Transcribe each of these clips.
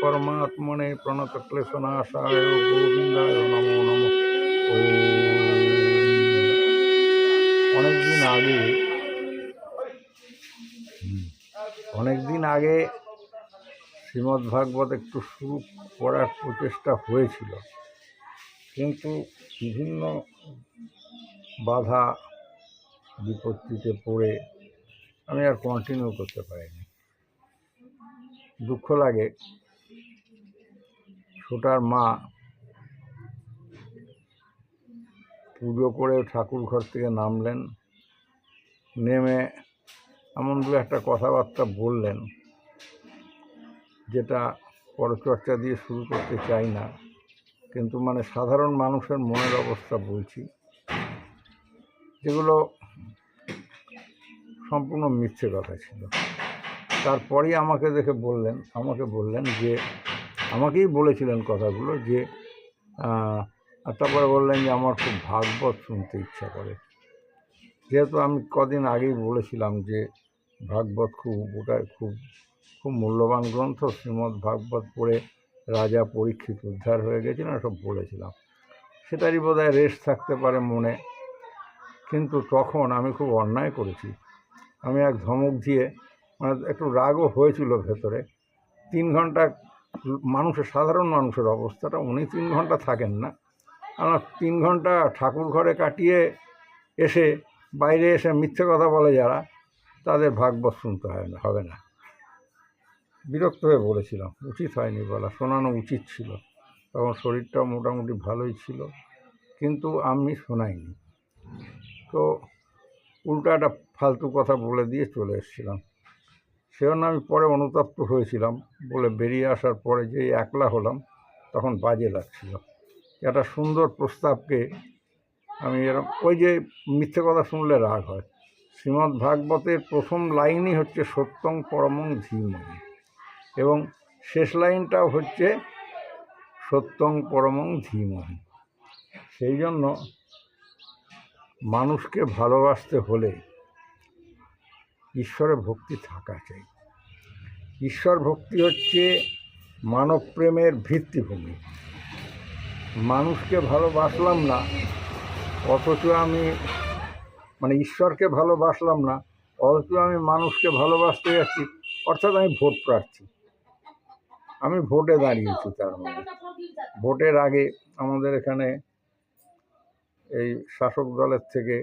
परमात्मने प्रणतक्लेशनाशाय गोविंदाय नमो नमः। অনেক দিন আগে শ্রীমদ্ভাগবত একটু শুরু করার প্রচেষ্টা হয়েছিল, কিন্তু বিভিন্ন বাধা বিপত্তিতে পড়ে আমি আর কন্টিনিউ করতে পারিনি। দুঃখ লাগে। ছোটার মা পুজো করে ঠাকুর ঘর থেকে নামলেন, নেমে এমন দু একটা কথাবার্তা বললেন যেটা পরচর্চা দিয়ে শুরু করতে চাই না, কিন্তু মানে সাধারণ মানুষের মনের অবস্থা বলছি, যেগুলো সম্পূর্ণ মিথ্যে কথা ছিল। তারপরেই আমাকে দেখে বললেন যে আমাকেই বলেছিলেন কথাগুলো, যে আর তারপরে বললেন যে আমার খুব ভাগবত শুনতে ইচ্ছা করে। যেহেতু আমি কদিন আগেই বলেছিলাম যে ভাগবত খুব মূল্যবান গ্রন্থ, শ্রীমদ্ ভাগবত পড়ে রাজা পরীক্ষিত উদ্ধার হয়ে গেছিলেন, সব বলেছিলাম, সেটারই বোধহয় রেশ থাকতে পারে মনে। কিন্তু তখন আমি খুব অন্যায় করেছি। আমি এক ধমক দিয়ে, মানে একটু রাগও হয়েছিল ভেতরে। 3 ঘন্টা সাধারণ মানুষের অবস্থাটা, উনি 3 ঘন্টা থাকেন না, আমার 3 ঘন্টা ঠাকুর ঘরে কাটিয়ে এসে বাইরে এসে মিথ্যে কথা বলে যারা, তাদের ভাগবত শুনতে হবে না। বিরক্ত হয়ে বলেছিলাম, উচিত হয়নি বলা, শোনানো উচিত ছিল। তখন শরীরটাও মোটামুটি ভালোই ছিল, কিন্তু আমি শোনাইনি। তো উল্টা একটা ফালতু কথা বলে দিয়ে চলে এসেছিলাম। সেজন্য আমি পরে অনুতপ্ত হয়েছিলাম। বলে বেরিয়ে আসার পরে যে একলা হলাম, তখন বাজে লাগছিল। একটা সুন্দর প্রস্তাবকে আমি ওই যে মিথ্যে কথা শুনলে রাগ হয়। শ্রীমদ্ ভাগবতের প্রথম লাইনই হচ্ছে সত্যং পরমং ধীমহি, এবং শেষ লাইনটাও হচ্ছে সত্যং পরমং ধীমহি। সেই জন্য মানুষকে ভালোবাসতে হলে ঈশ্বরে ভক্তি থাকা চাই। ঈশ্বর ভক্তি হচ্ছে মানব প্রেমের ভিত্তিভূমি। মানুষকে ভালোবাসলাম না, অথচ আমি ঈশ্বরকে ভালোবাসলাম না, অথচ আমি মানুষকে ভালোবাসতে যাচ্ছি, অর্থাৎ আমি ভোট প্রার্থী, আমি ভোটে দাঁড়িয়েছি। তার মানে ভোটের আগে আমাদের এখানে এই শাসক দলের থেকে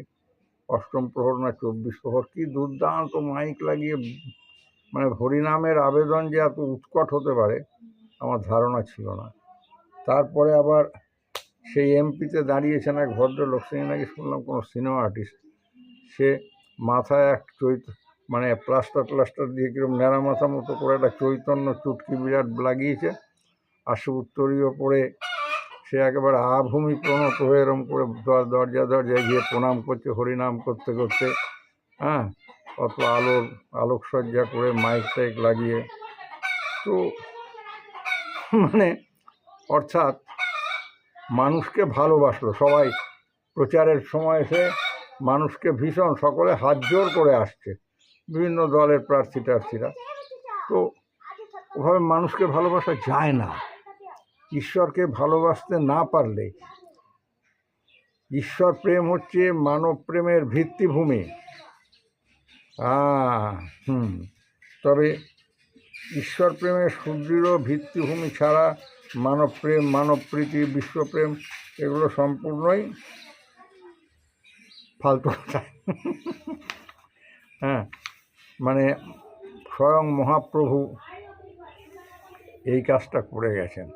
8ম প্রহর না 24 প্রহর কি দুর্দান্ত মাইক লাগিয়ে হরিনামের আবেদন যে এত উৎকট হতে পারে আমার ধারণা ছিল না। তারপরে আবার সেই এমপিতে দাঁড়িয়েছেন এক ভদ্রলোক, সে নাকি শুনলাম কোনো সিনেমা আর্টিস্ট। সে মাথায় এক প্লাস্টার দিয়ে কিরকম ন্যাড়া মাথা মতো করে একটা চৈতন্য চুটকি বিরাট লাগিয়েছে, আর সে উত্তরীয় পরে সে একেবারে আভূমি প্রণত হয়ে এরম করে দরজায় গিয়ে প্রণাম করছে হরিনাম করতে করতে। হ্যাঁ, অত আলোকসজ্জা করে মাইক টাইক লাগিয়ে। তো অর্থাৎ মানুষকে ভালোবাসলো সবাই। প্রচারের সময় এসে মানুষকে ভীষণ সকলে হাত জোর করে আসছে, বিভিন্ন দলের প্রার্থীরা। তো ওভাবে মানুষকে ভালোবাসা যায় না। ঈশ্বরকে ভালোবাসতে না পারলে, ঈশ্বর প্রেম হচ্ছে মানব প্রেমের ভিত্তিভূমি। তবে ঈশ্বর প্রেমের সুদৃঢ় ভিত্তিভূমি ছাড়া মানব প্রেম, মানব প্রীতি, বিশ্বপ্রেম এগুলো সম্পূর্ণই ফালতু কথা। স্বয়ং মহাপ্রভু এই কাজটা করে গেছেন।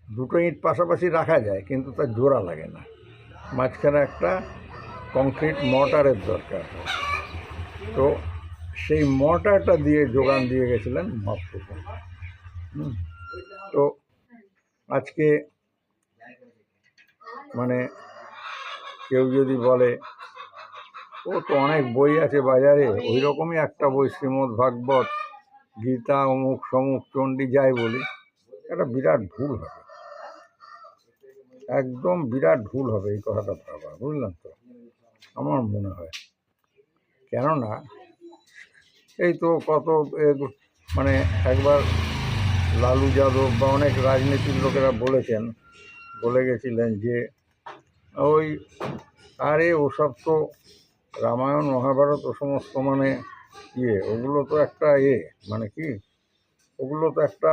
দুটো ইট পাশাপাশি রাখা যায়, কিন্তু তার জোড়া লাগে না, মাঝখানে একটা কংক্রিট মর্টারের দরকার হয়। তো সেই মর্টারটা দিয়ে যোগান দিয়ে গেছিলেন মহাপ্রভু। তো আজকে কেউ যদি বলে ও তো অনেক বই আছে বাজারে, ওই রকমই একটা বই শ্রীমদ্ ভাগবত, গীতা, অমুক সমুক চণ্ডী যাই বলি, একটা বিরাট ভুল হবে, একদম বিরাট ভুল হবে এই কথাটা ভাবা, বুঝলেন তো? আমার মনে হয়, কেননা এই তো একবার লালু যাদব বা অনেক রাজনীতির লোকেরা বলে গেছিলেন যে ওই আরে ওসব তো রামায়ণ মহাভারত ও সমস্ত মানে ওগুলো তো একটা মানে কি, ওগুলো তো একটা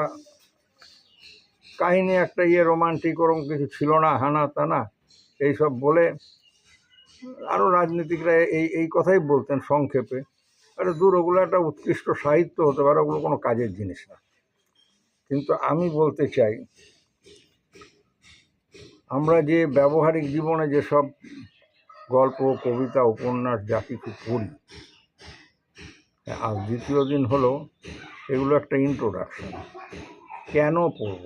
কাহিনী, একটা রোমান্টিক ওরকম কিছু ছিল না, হানা তানা এইসব বলে আরও রাজনীতিকরা এই কথাই বলতেন সংক্ষেপে। আরে দূর, ওগুলো একটা উৎকৃষ্ট সাহিত্য হতে পারে, ওগুলো কোনো কাজের জিনিস না। কিন্তু আমি বলতে চাই, আমরা যে ব্যবহারিক জীবনে যেসব গল্প, কবিতা, উপন্যাস যা কিছু পড়ি, আজ দ্বিতীয় দিন হলো এগুলো একটা ইন্ট্রোডাকশন। কেন পড়ব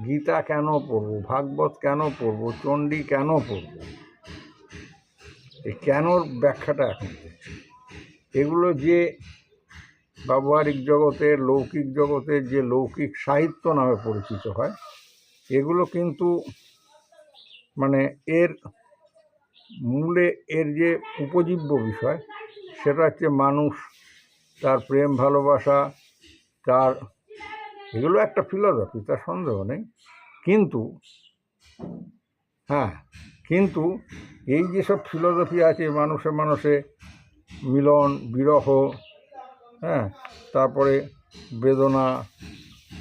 গীতা, কেন পড়ব ভাগবত, কেন পড়ব চণ্ডী, কেন পড়ব, এই কেনর ব্যাখ্যাটা এখন দিচ্ছি। এগুলো যে ব্যবহারিক জগতের, লৌকিক জগতের যে লৌকিক সাহিত্য নামে পরিচিত হয়, এগুলো কিন্তু মানে এর মূলে এর যে উপজীব্য বিষয় সেটা হচ্ছে মানুষ, তার প্রেম ভালোবাসা, তার এগুলো একটা ফিলসফি, তার সন্দেহ নেই। কিন্তু এই যেসব ফিলসফি আছে, মানুষে মিলন, বিরহ, তারপরে বেদনা,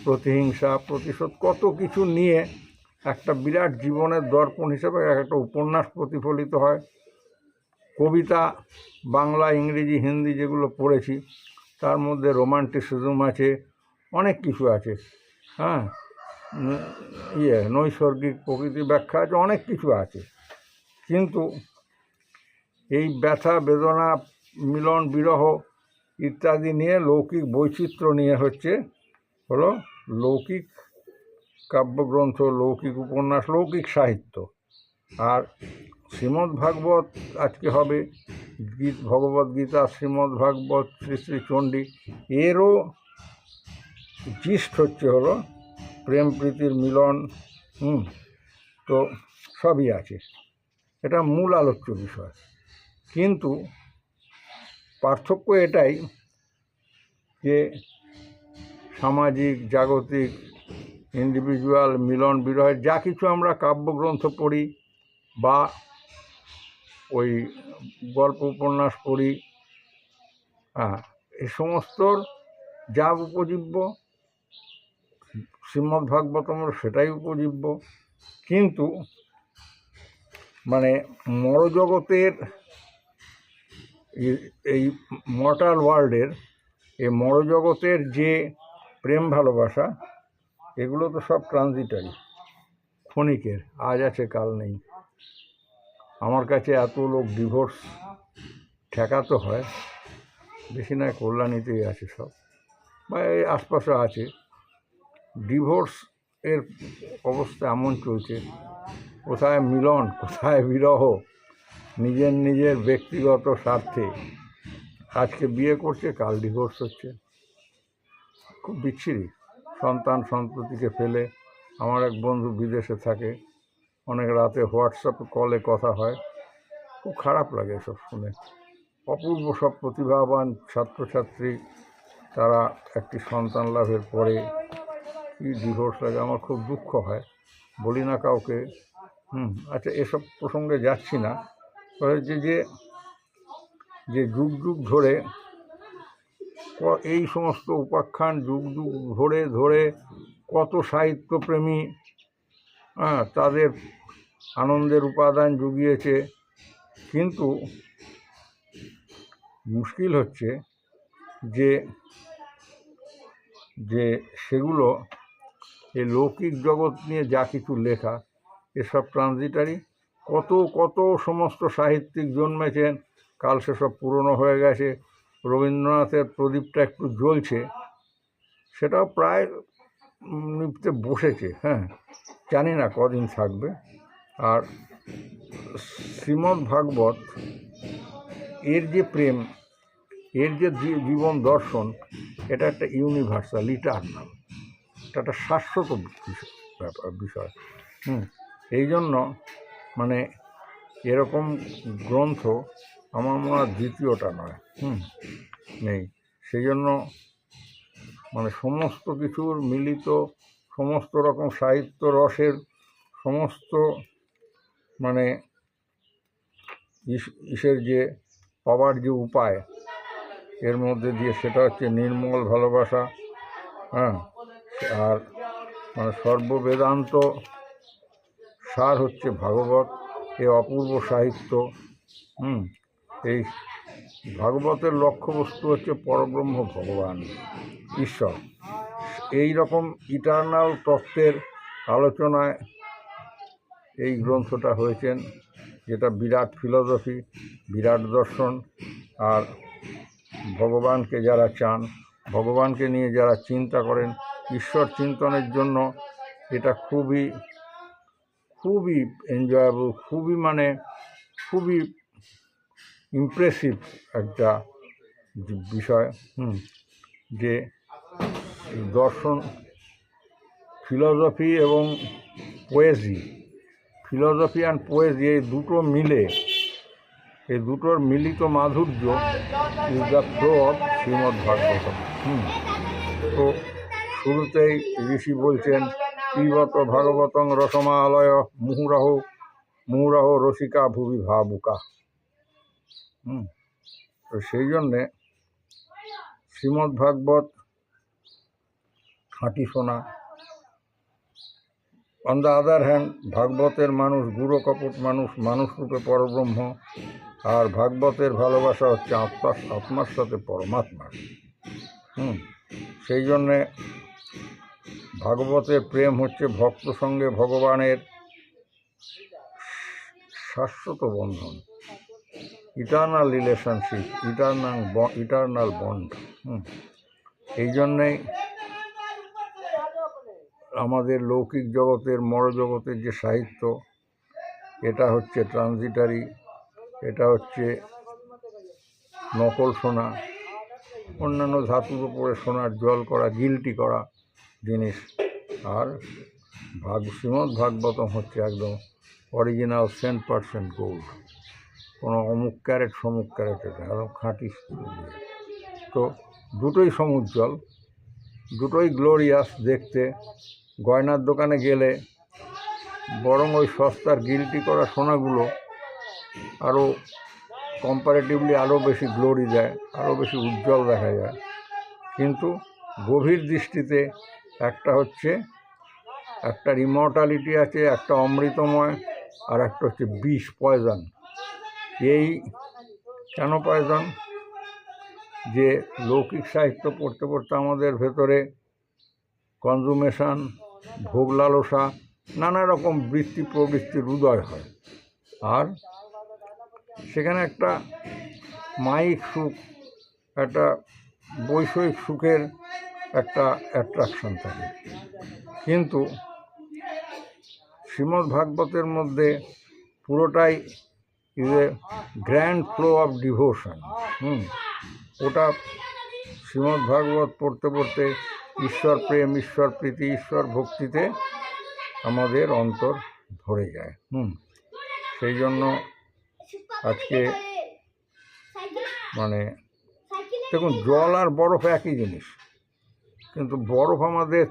প্রতিহিংসা, প্রতিশোধ, কত কিছু নিয়ে একটা বিরাট জীবনের দর্পণ হিসেবে একটা উপন্যাস প্রতিফলিত হয়। কবিতা, বাংলা, ইংরেজি, হিন্দি যেগুলো পড়েছি তার মধ্যে রোমান্টিসিজম আছে, অনেক কিছু আছে, নৈসর্গিক প্রকৃতি ব্যাখ্যা আছে, অনেক কিছু আছে। কিন্তু এই ব্যথা, বেদনা, মিলন, বিরহ ইত্যাদি নিয়ে লৌকিক বৈচিত্র্য নিয়ে হলো লৌকিক কাব্যগ্রন্থ, লৌকিক উপন্যাস, লৌকিক সাহিত্য। আর শ্রীমদ্ ভাগবত আজকে হবে, ভগবদ্গীতা, শ্রীমদ্ ভাগবত, শ্রী শ্রী চণ্ডী, এরও জিস্ট হলো প্রেম, প্রীতির, মিলন, তো সবই আছে, এটা মূল আলোচ্য বিষয়। কিন্তু পার্থক্য এটাই যে সামাজিক, জাগতিক, ইন্ডিভিজুয়াল, মিলন, বিরহের যা কিছু আমরা কাব্যগ্রন্থ পড়ি বা ওই গল্প উপন্যাস পড়ি, এই সমস্তর যা উপজীব্য, শ্রীমদ্ ভাগবতমের সেটাই উপজীব্য। কিন্তু মানে মরজগতের এই মর্টাল ওয়ার্ল্ডের, এই মরজগতের যে প্রেম ভালোবাসা, এগুলো তো সব ট্রানজিটারি, ক্ষণিকের, আজ আছে কাল নেই। আমার কাছে এত লোক ডিভোর্স ঠেকাতে হয়, বেশি নয় কল্যাণীতেই আছে সব, বা এই আশপাশে আছে। ডিভোর্স এর অবস্থা এমন চলছে, কোথায় মিলন, কোথায় বিরহ, নিজের ব্যক্তিগত স্বার্থে আজকে বিয়ে করছে, কাল ডিভোর্স হচ্ছে। খুব বিচ্ছিরি, সন্ততিকে ফেলে। আমার এক বন্ধু বিদেশে থাকে, অনেক রাতে হোয়াটসঅ্যাপ কলে কথা হয়, খুব খারাপ লাগে এসব শুনে। অপূর্ব সব প্রতিভাবান ছাত্রছাত্রী, তারা একটি সন্তান লাভের পরে কি ডিভোর্স লাগে, আমার খুব দুঃখ হয়, বলি না কাউকে। আচ্ছা, এসব প্রসঙ্গে যাচ্ছি না। হয়েছে যে যুগ যুগ ধরে এই সমস্ত উপাখ্যান যুগ যুগ ধরে কত সাহিত্যপ্রেমী তাদের আনন্দের উপাদান জুগিয়েছে। কিন্তু মুশকিল হচ্ছে যে সেগুলো, এই লৌকিক জগৎ নিয়ে যা কিছু লেখা, এসব ট্রানজিটারি। কত সমস্ত সাহিত্যিক জন্মেছেন, কাল সেসব পুরনো হয়ে গেছে। রবীন্দ্রনাথের প্রদীপটা একটু জ্বলছে, সেটাও প্রায় নিভতে বসেছে, জানি না কদিন থাকবে। আর শ্রীমদ্ ভাগবত, এর যে প্রেম, এর যে জীবন দর্শন, এটা একটা ইউনিভার্সাল, ইটারনাল, এটা একটা শাশ্বত বিষয়। এই জন্য মানে এরকম গ্রন্থ আমার মনে হয় দ্বিতীয়টা নয়, নেই। সেই জন্য মানে সমস্ত কিছুর মিলিত, সমস্ত রকম সাহিত্য রসের সমস্ত মানে ইসের যে পাওয়ার যে উপায় এর মধ্যে দিয়ে, সেটা হচ্ছে নির্মল ভালোবাসা। হ্যাঁ, আর মানে সর্ববেদান্ত সার হচ্ছে ভাগবত, এ অপূর্ব সাহিত্য। এই ভাগবতের লক্ষ্যবস্তু হচ্ছে পরব্রহ্ম ভগবান ঈশ্বর। এই রকম ইটারনাল তত্ত্বের আলোচনায় এই গ্রন্থটা হয়েছেন, যেটা বিরাট ফিলসফি, বিরাট দর্শন। আর ভগবানকে যারা চান, ভগবানকে নিয়ে যারা চিন্তা করেন, ঈশ্বর চিন্তনের জন্য এটা খুবই খুবই এনজয়েবল, খুবই ইমপ্রেসিভ একটা বিষয়। যে দর্শন, ফিলসফি এবং পোয়েজি, ফিলসফি অ্যান্ড পোয়েজি, এই দুটো মিলে, এই দুটোর মিলিত মাধুর্য ইজ দ্য ফ্লো অফ শ্রীমদ্ভাগবতম। তো শুরুতেই ঋষি বলছেন, পিবত ভাগবতং রসমালয় মুহুরাহ রসিকা ভুবি ভাবুকা। তো সেই জন্যে শ্রীমদ্ভাগবত খাঁটি সোনা। অন দ্য আদার হ্যান্ড, ভাগবতের মানুষ গুড়ো কপট মানুষ, মানুষরূপে পরব্রহ্ম। আর ভাগবতের ভালোবাসা হচ্ছে আত্মার সাথে পরমাত্মা। সেই জন্যে ভাগবতের প্রেম হচ্ছে ভক্ত সঙ্গে ভগবানের শাশ্বত বন্ধন, ইটার্নাল রিলেশনশিপ, ইটার্নাল বন্ড। এই জন্যেই আমাদের লৌকিক জগতের, মরজগতের যে সাহিত্য, এটা হচ্ছে ট্রানজিটারি, এটা হচ্ছে নকল সোনা, অন্যান্য ধাতুর উপরে সোনার জল করা, গিল্টি করা জিনিস। আর শ্রীমদ্ভাগবতম হচ্ছে একদম অরিজিনাল 100% গোল্ড, কোনো অমুক ক্যারেট সমুক ক্যারেট, এটা একদম খাঁটি। তো দুটোই সমুজ্জ্বল, দুটোই গ্লোরিয়াস দেখতে। গয়নার দোকানে গেলে বরং ওই সস্তার গিল্টি করা সোনাগুলো আরও কম্পারেটিভলি আরও বেশি গ্লোরি দেয়, আরও বেশি উজ্জ্বল দেখা যায়। কিন্তু গভীর দৃষ্টিতে একটা ইমর্টালিটি আছে, একটা অমৃতময়, আর একটা হচ্ছে বিষ, পয়জন। এই কেন পয়জন? যে লৌকিক সাহিত্য পড়তে পড়তে আমাদের ভেতরে কনজুমেশন, ভোগ লালসা, নানা রকম বৃত্তি প্রবৃত্তির উদয় হয়। আর সেখানে একটা মায়িক সুখ, একটা বৈষয়িক সুখের একটা অ্যাট্রাকশন থাকে। কিন্তু শ্রীমদ্ভাগবতের মধ্যে পুরোটাই is a grand flow of devotion. ওটা শ্রীমদ্ভাগবত পড়তে পড়তে ঈশ্বর প্রেম, ঈশ্বর প্রীতি, ঈশ্বর ভক্তিতে আমাদের অন্তর ভরে যায়। সেই জন্য আজকে মানে দেখুন, জল আর বরফ একই জিনিস, কিন্তু বরফ আমাদের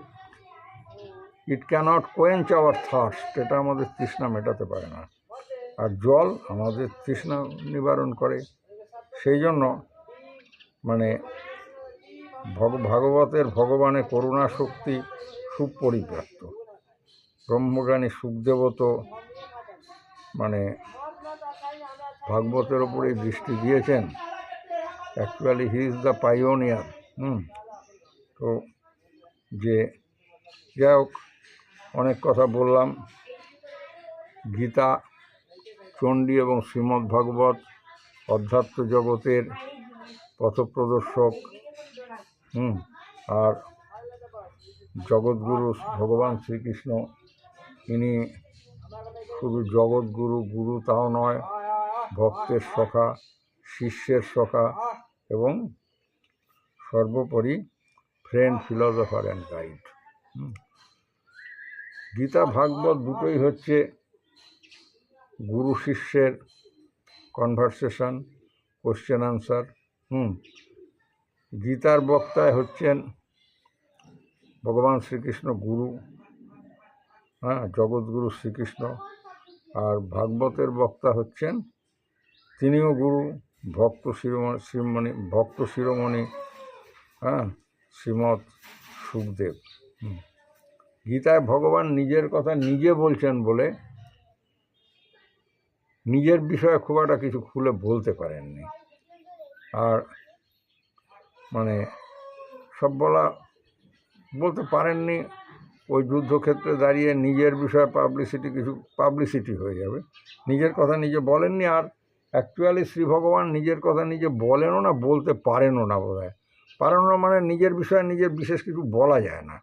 ইট ক্যানট কোয়েঞ্চ আওয়ার থার্স্ট, এটা আমাদের তৃষ্ণা মেটাতে পারে না। আর জল আমাদের তৃষ্ণা নিবারণ করে। সেই জন্য মানে ভাগবতের ভগবানের করুণা শক্তি সুপরিব্যাপ্ত। ব্রহ্মজ্ঞানী সুখদেব তো মানে ভাগবতের ওপরেই দৃষ্টি দিয়েছেন। Actually he is the pioneer. তো যে যাই হোক, অনেক কথা বললাম। গীতা, চণ্ডী এবং শ্রীমদ্ভাগবত অধ্যাত্ম জগতের পথপ্রদর্শক। আর জগৎগুরু ভগবান শ্রীকৃষ্ণ, ইনি শুধু জগৎগুরু, গুরু তাও নয়, ভক্তের সখা, শিষ্যের সখা এবং সর্বোপরি friend, philosopher and guide. Gita Bhagavat দুটোই হচ্ছে গুরু শিষ্যের কনভারসেশন, কোশ্চেন আনসার। গীতার বক্তায় হচ্ছেন ভগবান শ্রীকৃষ্ণ গুরু, হ্যাঁ, জগৎগুরু শ্রীকৃষ্ণ। আর ভাগবতের বক্তা হচ্ছেন, তিনিও গুরু, ভক্ত শিরোমণি, হ্যাঁ, শ্রীমৎ সুখদেব। গীতায় ভগবান নিজের কথা নিজে বলছেন বলে নিজের বিষয়ে খুব একটা কিছু খুলে বলতে পারেননি। আর মানে সব বলতে পারেননি, ওই যুদ্ধক্ষেত্রে দাঁড়িয়ে নিজের বিষয়ে পাবলিসিটি হয়ে যাবে। নিজের কথা নিজে বলেননি, আর অ্যাকচুয়ালি শ্রী ভগবান নিজের কথা নিজে বলেনও না, বলতে পারেনও না। বোধহয় পারেন না, মানে নিজের বিষয়ে নিজের বিশেষ কিছু বলা যায় না।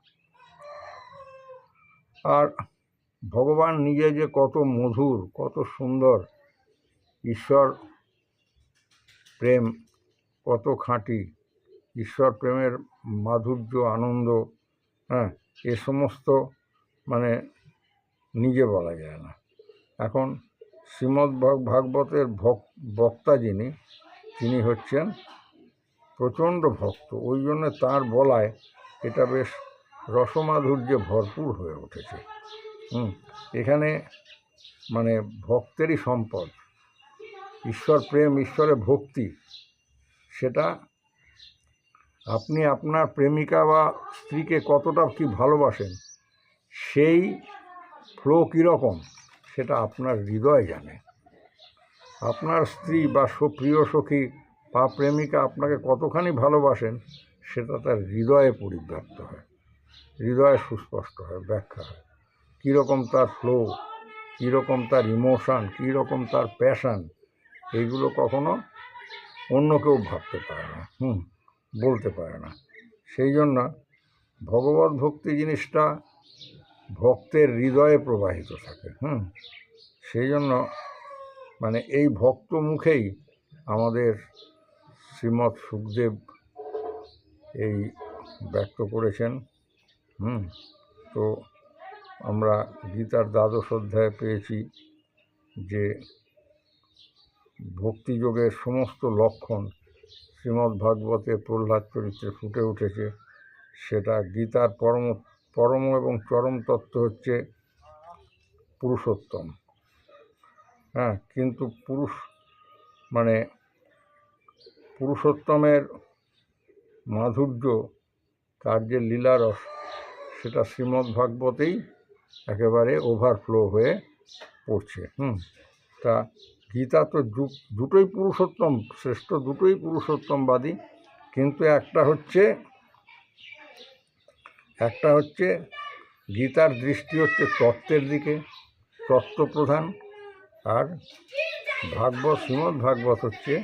আর ভগবান নিজে যে কত মধুর, কত সুন্দর, ঈশ্বর প্রেম কত খাঁটি, ঈশ্বর প্রেমের মাধুর্য, আনন্দ, হ্যাঁ, এ সমস্ত মানে নিজে বলা যায় না। এখন শ্রীমদ্ ভাগবতের বক্তা তিনি হচ্ছেন প্রচণ্ড ভক্ত, ওই জন্য তাঁর বলায় এটা বেশ রসমাধুর্যে ভরপুর হয়ে উঠেছে। এখানে মানে ভক্তেরই সম্পদ, ঈশ্বর প্রেম, ঈশ্বরের ভক্তি, সেটা আপনি আপনার প্রেমিকা বা স্ত্রীকে কতটা কি ভালোবাসেন, সেই ফ্লো কীরকম সেটা আপনার হৃদয় জানে। আপনার স্ত্রী বা প্রিয় সখী বা প্রেমিকা আপনাকে কতখানি ভালোবাসেন সেটা তার হৃদয়ে পরিব্যাপ্ত হয়, হৃদয়ে সুস্পষ্ট হয়, ব্যাখ্যা হয়। কীরকম তার ফ্লো, কীরকম তার ইমোশান, কীরকম তার প্যাশান, এইগুলো কখনো অন্য কেউ ভাবতে পারে না, বলতে পারে না। সেই জন্য ভগবত ভক্তি জিনিসটা ভক্তের হৃদয়ে প্রবাহিত থাকে। সেই জন্য মানে এই ভক্ত মুখেই আমাদের শ্রীমৎ সুখদেব এই ব্যক্ত করেছেন। তো আমরা গীতার দ্বাদশ অধ্যায়ে পেয়েছি যে ভক্তিযোগের সমস্ত লক্ষণ শ্রীমদ্ ভাগবতে প্রহ্লাদ চরিত্রে ফুটে উঠেছে। সেটা গীতার পরম এবং চরম তত্ত্ব হচ্ছে পুরুষোত্তম। কিন্তু পুরুষোত্তমের মাধুর্য, তার যে লীলারস, সেটা শ্রীমদ্ ভাগবতেই একেবারে ওভারফ্লো হয়ে পড়ছে। তা গীতা তো দুটোই পুরুষোত্তম, শ্রেষ্ঠ দুটোই পুরুষোত্তমবাদী, কিন্তু একটা হচ্ছে গীতার দৃষ্টি হচ্ছে তত্ত্বের দিকে, তত্ত্বপ্রধান, আর শ্রীমদ্ ভাগবত হচ্ছে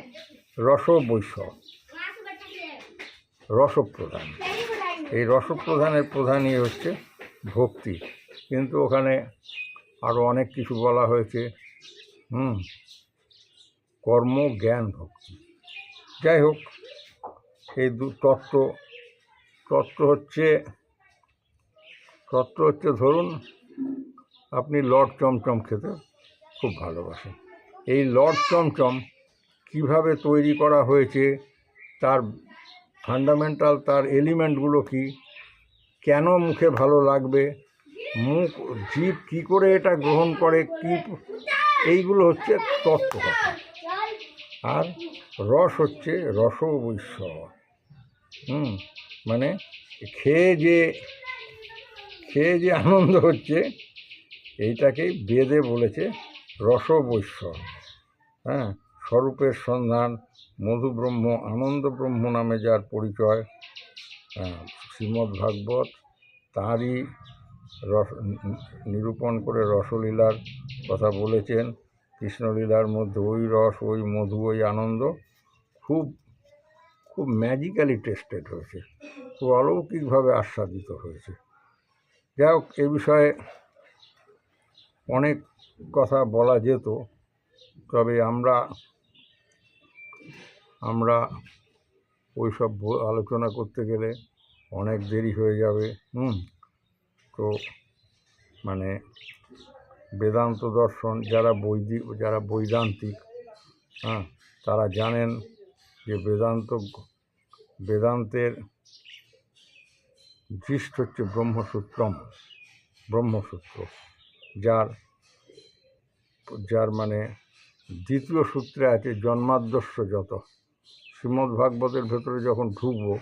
রসপ্রধান। এই রসপ্রধানের প্রধানই হচ্ছে ভক্তি, কিন্তু ওখানে আরও অনেক কিছু বলা হয়েছে, কর্ম, জ্ঞান, ভক্তি। যাই হোক, এই তত্ত্ব হচ্ছে ধরুন আপনি লর্ড চমচম খেতে খুব ভালোবাসেন। এই লর্ড চমচম কিভাবে তৈরি করা হয়েছে, তার ফান্ডামেন্টাল, তার এলিমেন্টগুলো কি, কেন মুখে ভালো লাগবে, জীব কী করে এটা গ্রহণ করে, এইগুলো হচ্ছে তত্ত্ব কথা। আর রস হচ্ছে রসবৈশ্য, মানে খেয়ে যে আনন্দ হচ্ছে, এইটাকেই বেদে বলেছে রসবৈশ্য। স্বরূপের সন্ধান, মধুব্রহ্ম, আনন্দ ব্রহ্ম নামে যার পরিচয়, শ্রীমদ্ ভাগবত তাঁরই নিরূপণ করে রসলীলার কথা বলেছেন। কৃষ্ণলীলার মধ্যে ওই রস, ওই মধু, ওই আনন্দ খুব খুব ম্যাজিক্যালি টেস্টেড হয়েছে, খুব অলৌকিকভাবে আস্বাদিত হয়েছে। যাই হোক, এ বিষয়ে অনেক কথা বলা যেত, তবে আমরা ওইসব আলোচনা করতে গেলে অনেক দেরি হয়ে যাবে। তো মানে বেদান্ত দর্শন, যারা বৈদান্তিক, তারা জানেন যে দৃষ্ট হচ্ছে ব্রহ্মসূত্রম, ব্রহ্মসূত্র, যার যার মানে দ্বিতীয় সূত্রে আছে জন্মাদ্যস্য যত। শ্রীমদ্ভাগবতের ভেতরে যখন ঢুকবো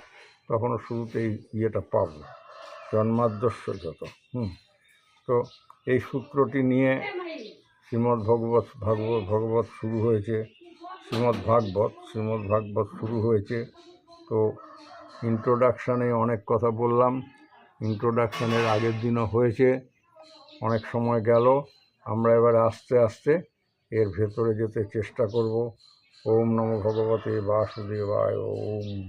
তখন শুরুতেই ইয়েটা পাবো, জন্মাদ্যস্য যত। তো এই সূত্রটি নিয়ে ভাগবত শুরু হয়েছে, শ্রীমদ্ভাগবত শুরু হয়েছে। তো ইন্ট্রোডাকশানে অনেক কথা বললাম, ইন্ট্রোডাকশানের আগের দিনও হয়েছে, অনেক সময় গেল। আমরা এবার আস্তে আস্তে এর ভেতরে যেতে চেষ্টা করব। ওম নমো ভগবতে বাসুদেবায়। ওম।